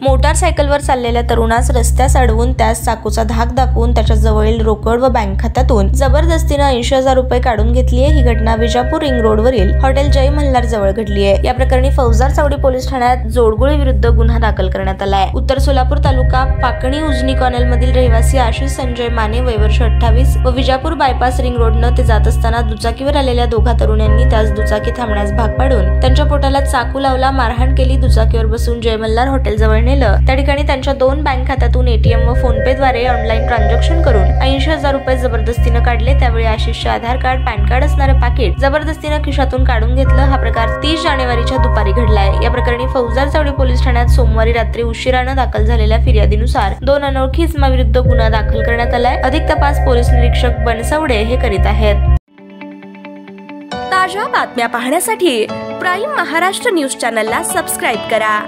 मोटारसायकलवर चाललेल्या तरुणास रस्त्यास अडवून त्यास चाकूचा धाक दाखवून त्याच्या जवळील रोकड व बँक खात्यातून जबरदस्तीने 80,000 रुपये काढून घेतली आहे। ही घटना विजापूर रिंग रोडवरील हॉटेल जय मल्हार जवळ घडली आहे। या प्रकरणी फौजदार चावडी पोलीस ठाण्यात जोडगोळी विरुद्ध गुन्हा दाखल करण्यात आला आहे। उत्तर सोलापूर तालुका पाकणी उजनी कॉर्नल मधील रहिवासी आशिष संजय माने वय वर्ष 28 व विजापूर बायपास रिंग रोडनं ते जात असताना दुचाकीवर आलेल्या दोघा तरुणांनी त्यास दुचाकी थांबण्यास भाग पाडून त्यांच्या पोटाला चाकू लावला, मारहाण केली। दुचाकीवर बसून जय मल्हार हॉटेल जवळ नेलं। त्या ठिकाणी त्यांच्या 2 बँक खात्यातून एटीएम व फोन पे द्वारे ऑनलाईन ट्रान्झॅक्शन करून 80,000 रुपये जबरदस्तीने काढले। त्यावेळी आशिषचे आधार कार्ड, पॅन कार्ड असणारे पाकिट जबरदस्तीने खिशातून काढून घेतलं। हा प्रकार 30 जानेवारीच्या दुपारी घडलाय। या प्रकरणी फौजदार चावडी पोलीस ठाण्यात सोमवारी रात्री उशिराने दाखल झालेल्या फिर्यादीनुसार 2 अनोळखी इसमाविरुद्ध गुन्हा दाखल करण्यात आलाय। अधिक तपास पोलीस निरीक्षक बनसवडे हे करीत आहेत। ताज्या बातम्या पाहण्यासाठी प्राईम महाराष्ट्र न्यूज चॅनलला सबस्क्राईब करा।